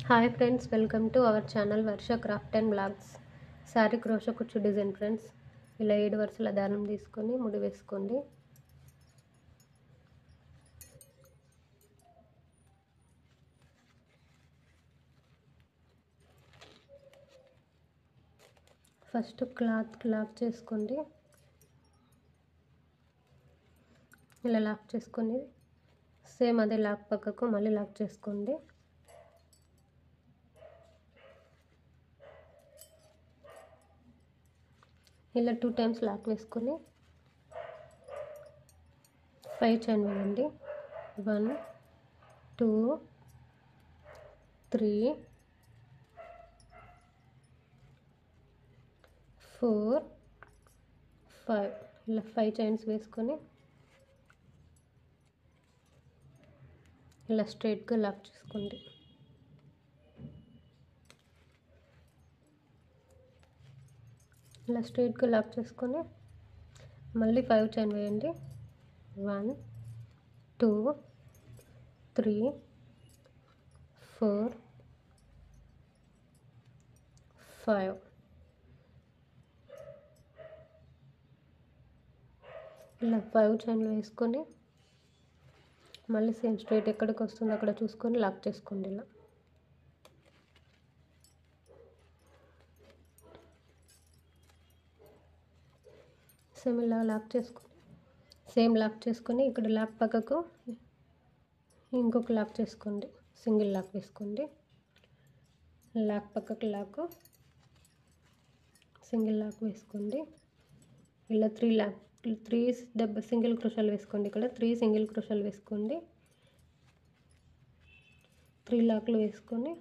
Hi friends, welcome to our channel Varsha craft and blogs. Sari crochet కుచ్చు design friends. ఇలా 7 వరుసల దారం తీసుకొని ముడి వేసుకోండి. ఫస్ట్ క్లాత్ లాక్ చేసుకోండి. ఇలా లాక్ చేసుకొని సేమ్ అదే లాక్ పక్కకు మళ్ళీ లాక్ చేసుకోండి. ఇలా 2 టైమ్స్ లాక్ వేసుకొని 5 చైన్ వేయండి. 1 2 3 4 5 ఇలా 5 చైన్స్ వేసుకొని ఇలా స్ట్రైట్గా లాక్ చేసుకోండి. ఇలా స్ట్రైట్గా లాక్ చేసుకొని మళ్ళీ 5 చైన్ వేయండి. 1 2 3 4 5 ఇలా 5 చైన్లు వేసుకొని మళ్ళీ సేమ్ స్ట్రైట్ ఎక్కడికి వస్తుందో అక్కడ చూసుకొని లాక్ చేసుకోండి. ఇలా సేమ్ ఇలా లాక్ చేసుకొని ఇక్కడ లాక్ పక్కకు ఇంకొక లాక్ చేసుకోండి. సింగిల్ లాక్ వేసుకోండి. లాక్ పక్కకు లాక్ సింగిల్ లాక్ వేసుకోండి. ఇలా 3 సింగిల్ క్రోషాలు వేసుకోండి. ఇక్కడ 3 సింగిల్ క్రోషాలు వేసుకోండి. 3 లాక్లు వేసుకొని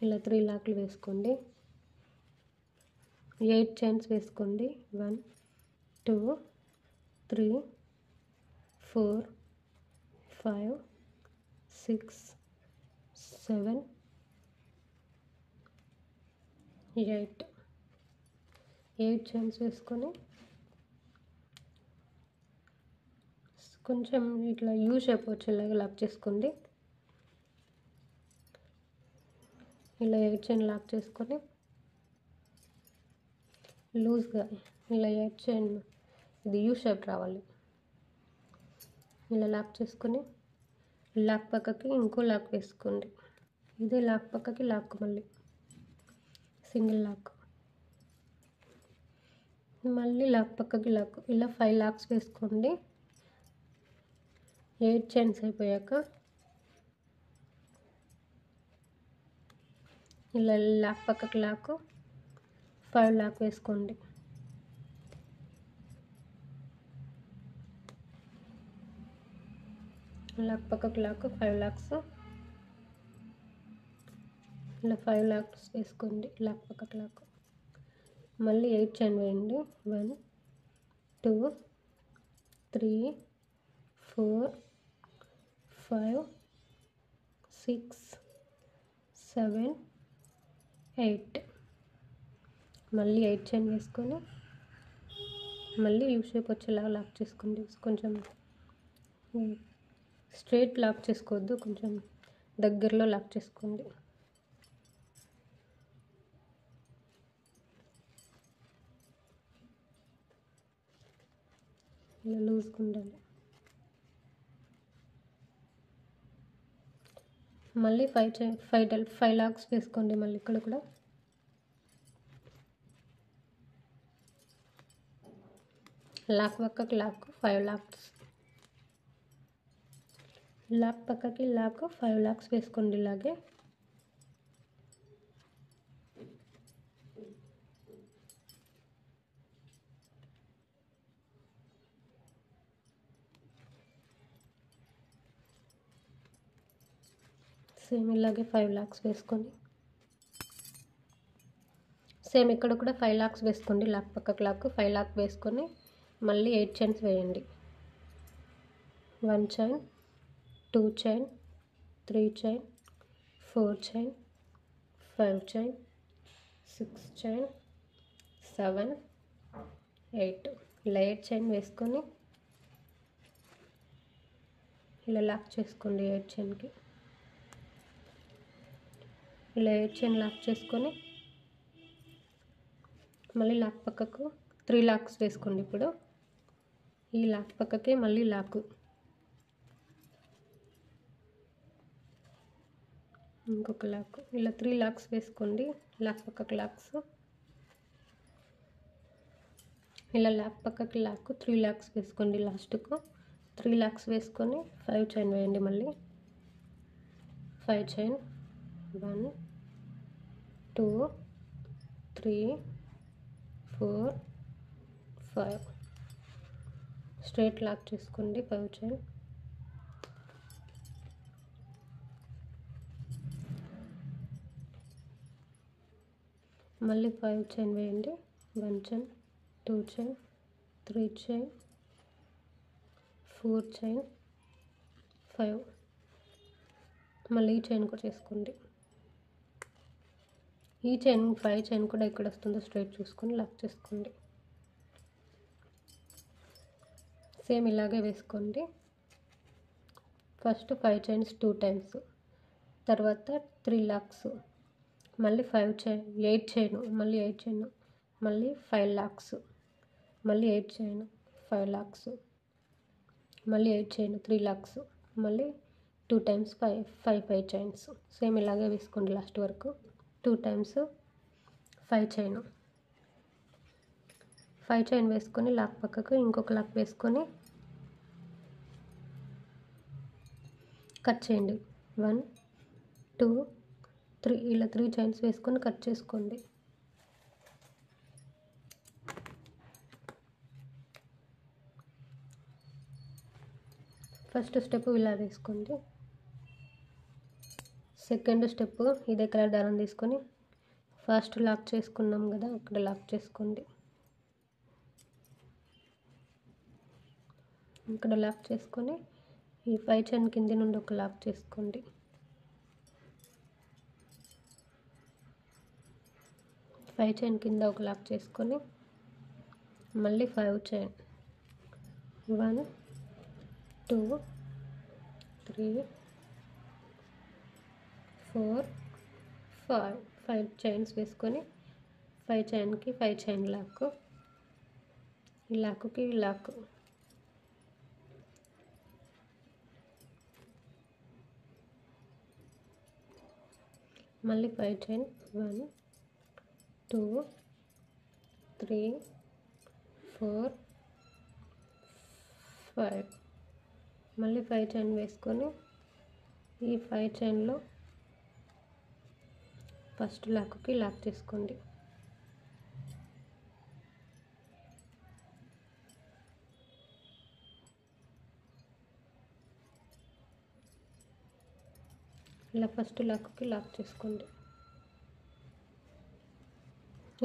ఇలా 3 లాక్లు వేసుకోండి. 8 చైన్స్ వేసుకోండి. 1 2 3 4 5 6 7 8 చైన్స్ వేసుకొని కొంచెం ఇట్లా యూ షేప్ వచ్చేలాగా లాక్ చేసుకోండి. ఇలా 8 చైన్ లాక్ చేసుకొని లూజ్గా ఇలా 8 చైన్ ఇది యూ షేప్ రావాలి. ఇలా లాక్ చేసుకొని లాక్ పక్కకి ఇంకో లాక్ వేసుకోండి. ఇదే లాక్ పక్కకి లాక్ మళ్ళీ సింగిల్ లాక్ మళ్ళీ లాక్ పక్కకి లాక్ ఇలా 5 లాక్స్ వేసుకోండి. 8 చైన్స్ అయిపోయాక ఇలా లాక్ పక్కకి లాక్ 5 లాక్ వేసుకోండి. లాక్ పక్కకు లాక్ 5 లాక్స్ ఇలా 5 లాక్స్ వేసుకోండి. లాక్ పక్కకు లాక్ మళ్ళీ 8 చైన్ వేయండి. 1 2 3 4 5 6 7 8 మళ్ళీ 8 చైన్ వేసుకొని మళ్ళీ యూ షేప్ వచ్చేలాగా లాక్ చేసుకోండి. కొంచెం స్ట్రైట్ లాక్ చేసుకోవద్దు, కొంచెం దగ్గరలో లాక్ చేసుకోండి. ఇలా లూజ్గా ఉండాలి. మళ్ళీ 5 లాక్స్ వేసుకోండి. మళ్ళీ ఇక్కడ కూడా లాక్ పక్కకి లాక్ 5 లాక్స్ లాక్ పక్కకి లాక్ 5 లాక్స్ వేసుకోండి. ఇలాగే సేమ్ ఇలాగే 5 లాక్స్ వేసుకోండి. సేమ్ ఇక్కడ కూడా 5 లాక్స్ వేసుకోండి. లాక్ పక్కకు లాక్ 5 లాక్ వేసుకొని మళ్ళీ 8 చైన్స్ వేయండి. 1 chain 2 chain 3 chain 4 chain 5 chain 6 chain 7 8 ఇలా 8 చైన్ వేసుకొని ఇలా లాక్ చేసుకోండి. 8 చైన్కి ఇలా 8 చైన్ లాక్ చేసుకొని మళ్ళీ లాక్ పక్కకు 3 లాక్స్ వేసుకోండి. ఇప్పుడు ఈ లాక్ పక్కకి మళ్ళీ లాకు, ఇంకొక లాక్, ఇలా 3 లాక్స్ వేసుకోండి. లాక్ పక్కకు లాక్స్, ఇలా లాక్ పక్కకి లాక్ 3 లాక్స్ వేసుకోండి. లాస్ట్కు 3 లాక్స్ వేసుకొని 5 చైన్ వేయండి. మళ్ళీ 5 చైన్ 1 2 3 4 5 స్ట్రైట్ లాక్ చేసుకోండి. 5 చైన్, మళ్ళీ 5 చైన్ వేయండి. 1 చైన్ 2 చైన్ 3 చైన్ 4 చైన్ 5, మళ్ళీ ఈ చైన్ కూడా చేసుకోండి. ఈ చైన్ 5 చైన్ కూడా ఎక్కడ వస్తుందో స్ట్రైట్ చూసుకొని లాక్ చేసుకోండి. సేమ్ ఇలాగే వేసుకోండి. ఫస్ట్ 5 చైన్స్ 2 టైమ్స్, తర్వాత 3 లాక్స్, మళ్ళీ 5 చైన్ 8 చైన్, మళ్ళీ 8 చైన్, మళ్ళీ 5 లాక్స్, మళ్ళీ 8 చైన్ 5 లాక్స్, మళ్ళీ 8 చైన్ 3 లాక్స్, మళ్ళీ 2 టైమ్స్ 5 చైన్స్. సేమ్ ఇలాగే వేసుకోండి లాస్ట్ వరకు. 2 టైమ్స్ 5 చైన్, 5 చైన్ వేసుకొని లాక్ పక్కకు ఇంకొక లాక్ వేసుకొని కట్ చేయండి. 1 2 3 ఇలా 3 చైన్స్ వేసుకొని కట్ చేసుకోండి. ఫస్ట్ స్టెప్ ఇలా వేసుకోండి. సెకండ్ స్టెప్ ఇదే కలర్ దారం తీసుకొని ఫస్ట్ లాక్ చేసుకున్నాం కదా, అక్కడ లాక్ చేసుకోండి. ఇక్కడ లాక్ చేసుకొని ఈ 5 చైన్ కింది నుండి ఒక లాక్ చేసుకోండి. 5 చైన్ కింద ఒక లాక్ చేసుకొని మళ్ళీ 5 చైన్ 1 2 3 4 5 చైన్స్ వేసుకొని 5 చైన్కి 5 చైన్ లాక్, ఈ లాక్కి లాక్, మళ్ళీ 5 చైన్ 1 2 3 4 5, మళ్ళీ 5 చైన్ వేసుకొని ఈ 5 చైన్లో ఫస్ట్ లాక్కి లాక్ చేసుకోండి. ఇలా ఫస్ట్ లాక్కి లాక్ చేసుకోండి.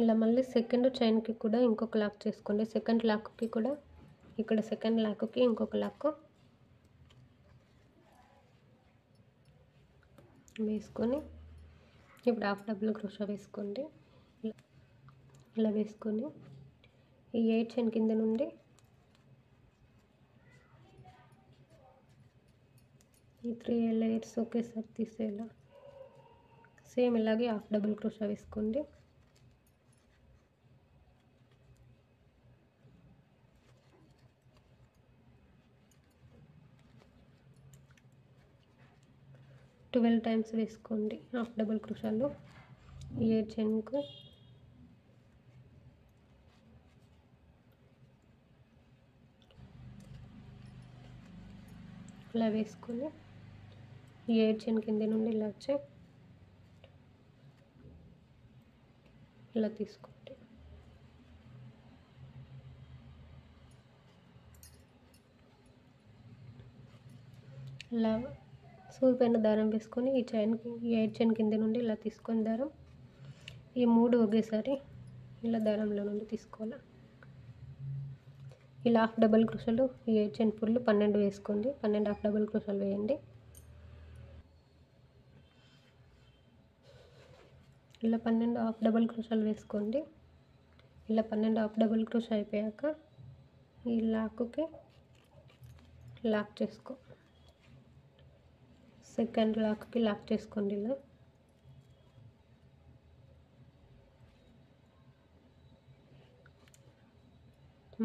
ఇలా మళ్ళీ సెకండ్ చైన్కి కూడా ఇంకొక లాక్ చేసుకోండి. సెకండ్ లాక్కి కూడా ఇక్కడ సెకండ్ లాక్కి ఇంకొక లాక్ వేసుకొని ఇప్పుడు హాఫ్ డబుల్ క్రోషా వేసుకోండి. ఇలా వేసుకొని ఈ 8 చైన్ కింద నుండి ఈ 3 లేయర్స్ ఒకేసారి తీసేలా సేమ్ ఇలాగే హాఫ్ డబుల్ క్రోషా వేసుకోండి. ట్వెల్వ్ 12 టైమ్స్ వేసుకోండి హాఫ్ డబుల్ క్రోషాలు ఈ 8 చైన్కు. ఇలా వేసుకొని ఈ 8 చైన్ కింద నుండి ఇలా వచ్చి ఇలా తీసుకోండి. ఇలా సూది పైన దారం వేసుకొని ఈ 8 చైన్ కింద నుండి ఇలా తీసుకొని దారం ఈ 3 ఒకేసారి ఇలా దారంలో నుండి తీసుకోవాలి. ఇలా హాఫ్ డబుల్ క్రోషాలు ఈ 8 చైన్ ఫుల్ 12 వేసుకోండి. 12 హాఫ్ డబుల్ క్రోషాలు వేయండి. ఇలా 12 హాఫ్ డబుల్ క్రోషాలు వేసుకోండి. ఇలా 12 హాఫ్ డబుల్ క్రోషా అయిపోయాక ఈ లాక్కి లాక్ చేసుకో, సెకండ్ లాక్కి లాక్ చేసుకోండి. ఇలా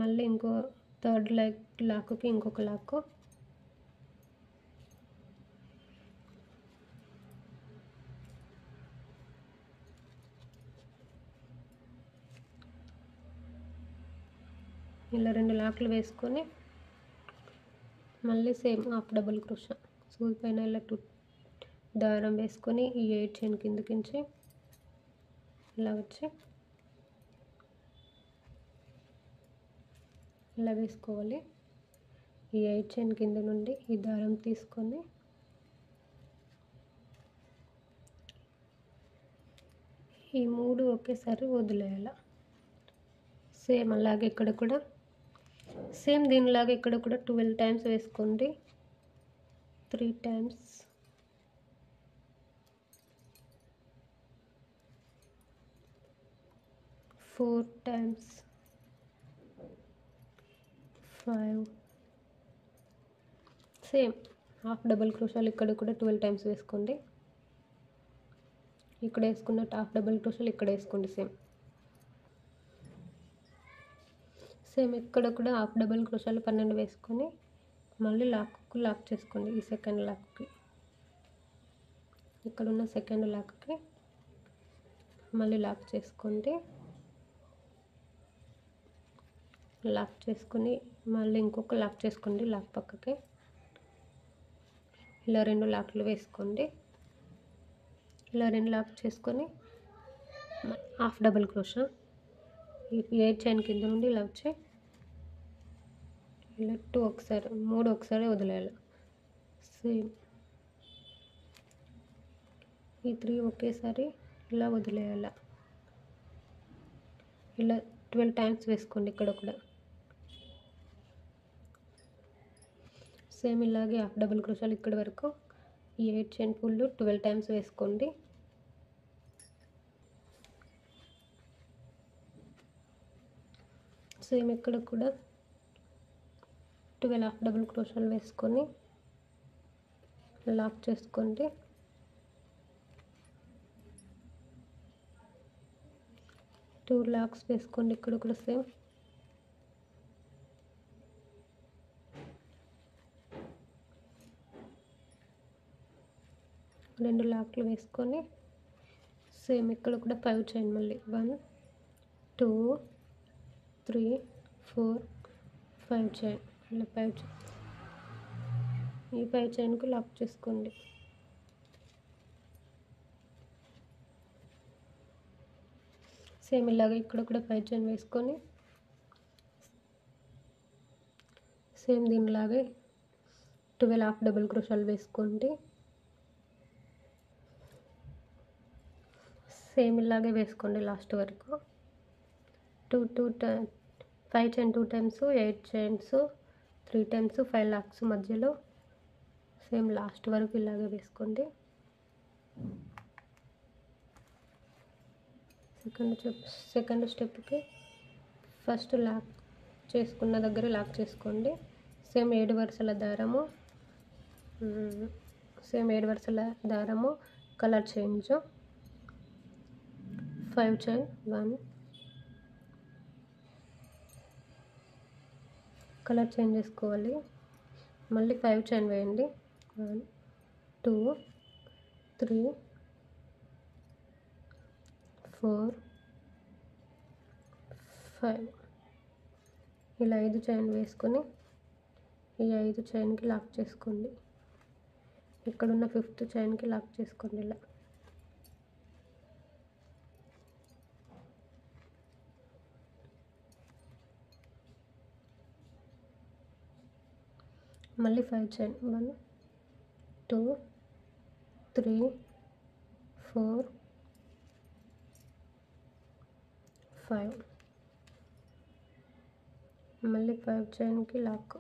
మళ్ళీ ఇంకో థర్డ్ లాక్కి ఇంకొక లాక్, ఇలా 2 లాక్లు వేసుకొని మళ్ళీ సేమ్ హాఫ్ డబుల్ క్రోషా సూది పైన ఇలా దారం వేసుకొని ఈ 8 చైన్ కిందకించి ఇలా వచ్చి ఇలా వేసుకోవాలి. ఈ 8 చైన్ కింద నుండి ఈ దారం తీసుకొని ఈ 3 ఒకేసారి వదిలేయాలి. సేమ్ అలాగే ఇక్కడ కూడా సేమ్ దీనిలాగా ఇక్కడ కూడా 12 టైమ్స్ వేసుకోండి. 3 times, 4 times, 5. Same half double క్రోషాలు ఇక్కడ కూడా 12 టైమ్స్ వేసుకోండి. ఇక్కడ వేసుకున్నట్టు హాఫ్ డబుల్ క్రోషాలు ఇక్కడ వేసుకోండి. సేమ్ ఇక్కడ కూడా హాఫ్ డబుల్ క్రోషాలు 12 వేసుకొని మళ్ళీ లాక్ చేసుకోండి. ఈ సెకండ్ లాక్కి, ఇక్కడ ఉన్న సెకండ్ లాక్కి మళ్ళీ లాక్ చేసుకోండి. లాక్ చేసుకొని మళ్ళీ ఇంకొక లాక్ చేసుకోండి లాక్ పక్కకి. ఇలా 2 లాక్లు వేసుకోండి. ఇలా 2 లాక్ చేసుకొని హాఫ్ డబుల్ క్రోషా ఈ 8 చైన్ కింద నుండి ఇలా వచ్చి ఇలా 2 ఒకసారి 3 ఒకసారి వదిలేయాలి. సేమ్ ఈ 3 ఒకేసారి ఇలా వదిలేయాలి. ఇలా 12 టైమ్స్ వేసుకోండి ఇక్కడ కూడా. సేమ్ ఇలాగే హాఫ్ డబుల్ క్రోషాలు ఇక్కడ వరకు ఈ 8 చైన్ పుల్లు 12 టైమ్స్ వేసుకోండి. సేమ్ ఇక్కడ కూడా 12 హాఫ్ డబుల్ క్రోషాలు వేసుకొని లాక్ చేసుకోండి. టూ లాక్స్ వేసుకోండి ఇక్కడ కూడా సేమ్. రెండు లాక్లు వేసుకొని సేమ్ ఇక్కడ కూడా 5 చైన్ మళ్ళీ 1 2 3 4 5 చైన్ ఇలా 5 చైన్ ఈ 5 చైన్కు లాక్ చేసుకోండి. సేమ్ ఇలాగ ఇక్కడ కూడా 5 చైన్ వేసుకొని సేమ్ దీనిలాగే 12 హాఫ్ డబుల్ క్రోషాలు వేసుకోండి. సేమ్ ఇలాగే వేసుకోండి లాస్ట్ వరకు. 5 chain 2 times, 8 chains 3 times, 5 lakhs మధ్యలో సేమ్ లాస్ట్ వరకు ఇలాగే వేసుకోండి. సెకండ్ స్టెప్కి ఫస్ట్ లాక్ చేసుకున్న దగ్గర లాక్ చేసుకోండి. సేమ్ 7 వరుసల దారము, colour change 5 chain 1 colour change చేసుకోవాలి. మళ్ళీ 5 చైన్ వేయండి. 1 2 3 4 5 ఇలా 5 చైన్ వేసుకొని ఈ 5 చైన్కి లాక్ చేసుకోండి. ఇక్కడున్న 5th చైన్కి లాక్ చేసుకోండి. ఇలా మళ్ళీ 5 చైన్ 1 2 3 4 5 మళ్ళీ 5 చైన్కి లాక్.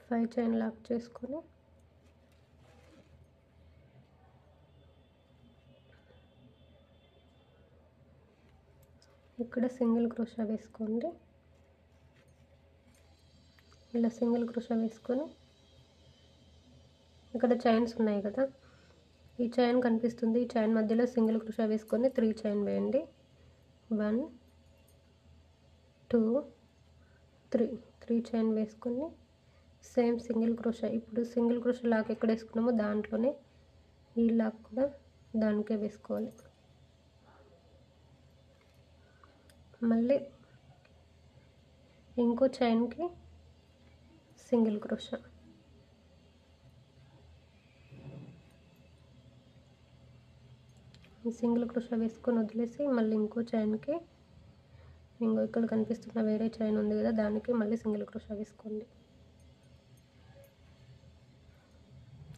ఫైవ్ చైన్ లాక్ చేసుకొని ఇక్కడ సింగిల్ క్రోషా వేసుకోండి. ఇలా సింగిల్ క్రోషా వేసుకొని ఇక్కడ చైన్స్ ఉన్నాయి కదా, ఈ చైన్ కనిపిస్తుంది, ఈ చైన్ మధ్యలో సింగిల్ క్రోషా వేసుకొని 3 చైన్ వేయండి. 1 2 3 చైన్ వేసుకొని సేమ్ సింగిల్ క్రోషా. ఇప్పుడు సింగిల్ క్రోషా లాక్ ఎక్కడ వేసుకున్నామో దాంట్లోనే ఈ లాక్ కూడా దానికే వేసుకోవాలి. మళ్ళీ ఇంకో చైన్కి సింగిల్ క్రోషా. సింగిల్ క్రోషా వేసుకొని వదిలేసి మళ్ళీ ఇంకో చైన్కి ఇక్కడ కనిపిస్తున్న వేరే చైన్ ఉంది కదా, దానికి మళ్ళీ సింగిల్ క్రోషా వేసుకోండి.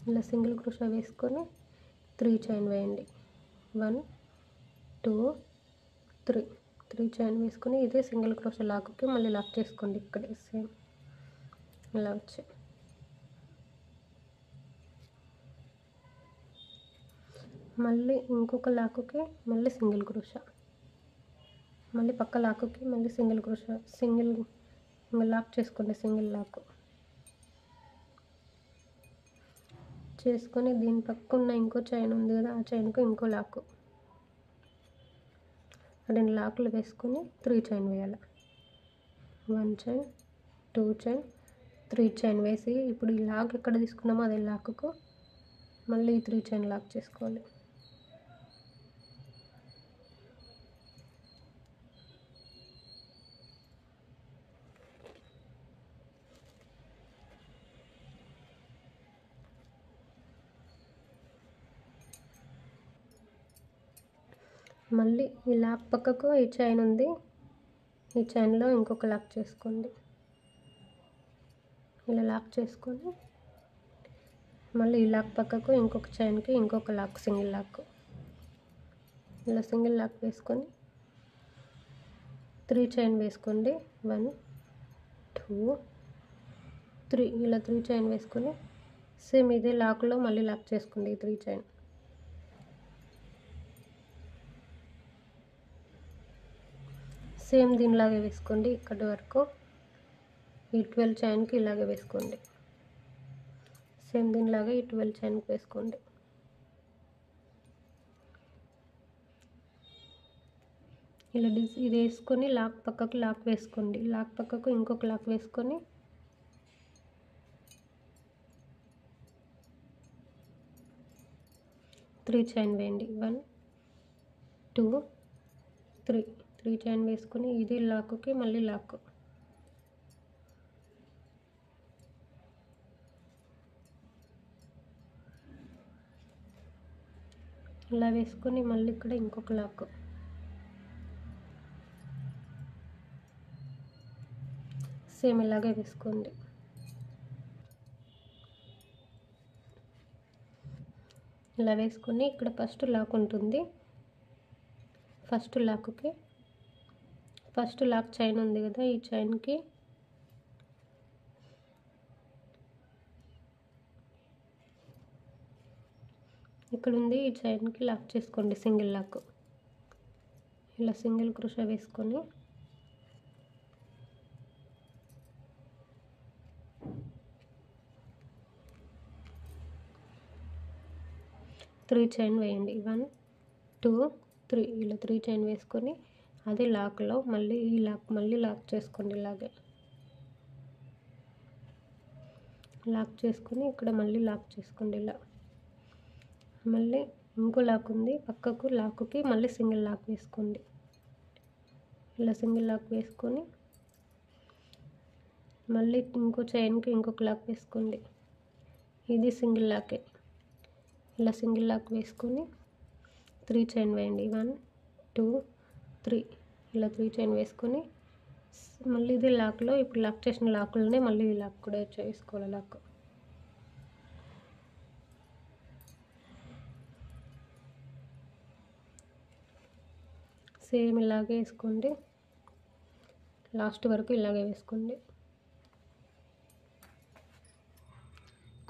ఇలా సింగిల్ క్రోషా వేసుకొని 3 చైన్ వేయండి. 1 2 3 చైన్ వేసుకొని ఇదే సింగిల్ క్రోషా లాక్కి మళ్ళీ లాక్ చేసుకోండి. ఇక్కడే సేమ్ ఇలా వచ్చి మళ్ళీ ఇంకొక లాక్కి మళ్ళీ సింగిల్ క్రోషా, మళ్ళీ పక్క లాక్కి మళ్ళీ సింగిల్ క్రోషా, సింగిల్ లాక్ చేసుకోండి. సింగిల్ లాక్ చేసుకొని దీని పక్కన ఇంకో చైన్ ఉంది కదా, ఆ చైన్కు ఇంకో లాక్, 2 లాక్లు వేసుకొని 3 చైన్ వేయాలి. 1 చైన్ 2 చైన్ 3 చైన్ వేసి ఇప్పుడు ఈ లాక్ ఎక్కడ తీసుకున్నామో అదే లాక్కు మళ్ళీ 3 చైన్ లాక్ చేసుకోవాలి. మళ్ళీ ఈ లాక్ పక్కకు ఈ చైన్ ఉంది, ఈ చైన్లో ఇంకొక లాక్ చేసుకోండి. ఇలా లాక్ చేసుకొని మళ్ళీ ఈ లాక్ పక్కకు ఇంకొక చైన్కి ఇంకొక లాక్, సింగిల్ లాక్. ఇలా సింగిల్ లాక్ వేసుకొని 3 చైన్ వేసుకోండి. 1 2 3 ఇలా 3 చైన్ వేసుకొని సేమ్ ఇదే లాక్లో మళ్ళీ లాక్ చేసుకోండి. 3 చైన్ సేమ్ దీనిలాగే వేసుకోండి. ఇక్కడి వరకు ఈ 12 చైన్కి ఇలాగే వేసుకోండి. సేమ్ దీనిలాగే ఈ 12 చైన్కి వేసుకోండి. ఇలా ఇది వేసుకొని లాక్ పక్కకు లాక్ వేసుకోండి. లాక్ పక్కకు ఇంకొక లాక్ వేసుకొని త్రీ చైన్ వేయండి. 1 2 3 చైన్ వేసుకొని ఇది లాక్కి మళ్ళీ లాక్, ఇలా వేసుకొని మళ్ళీ ఇక్కడ ఇంకొక లాక్, సేమ్ ఇలాగే వేసుకోండి. ఇలా వేసుకొని ఇక్కడ ఫస్ట్ లాక్ ఉంటుంది, ఫస్ట్ లాక్ చైన్ ఉంది కదా, ఈ చైన్కి ఇక్కడ ఉంది, ఈ చైన్కి లాక్ చేసుకోండి. సింగిల్ లాక్ ఇలా సింగిల్ క్రోషా వేసుకొని త్రీ చైన్ వేయండి. 1 2 3 ఇలా 3 చైన్ వేసుకొని అదే లాక్లో మళ్ళీ ఈ లాక్ మళ్ళీ లాక్ చేసుకోండి. ఇలాగే లాక్ చేసుకొని ఇక్కడ మళ్ళీ లాక్ చేసుకోండి. ఇలా మళ్ళీ ఇంకో లాక్ ఉంది పక్కకు, లాక్కి మళ్ళీ సింగిల్ లాక్ వేసుకోండి. ఇలా సింగిల్ లాక్ వేసుకొని మళ్ళీ ఇంకో చైన్కి ఇంకొక లాక్ వేసుకోండి. ఇది సింగిల్ లాకే. ఇలా సింగిల్ లాక్ వేసుకొని 3 చైన్ వేయండి. 1 2 3 ఇలా 3 చైన్ వేసుకొని మళ్ళీ ఇది లాక్లో ఇప్పుడు లాక్ చేసిన లాక్లోనే మళ్ళీ ఈ లాక్ కూడా వేసుకోవాలి. లాక్ సేమ్ ఇలాగే వేసుకోండి. లాస్ట్ వరకు ఇలాగే వేసుకోండి.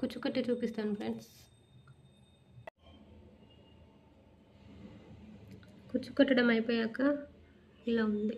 కుచ్చుకట్టి చూపిస్తాను ఫ్రెండ్స్. కుచ్చు కట్టడం అయిపోయాక ఇలా ఉంది.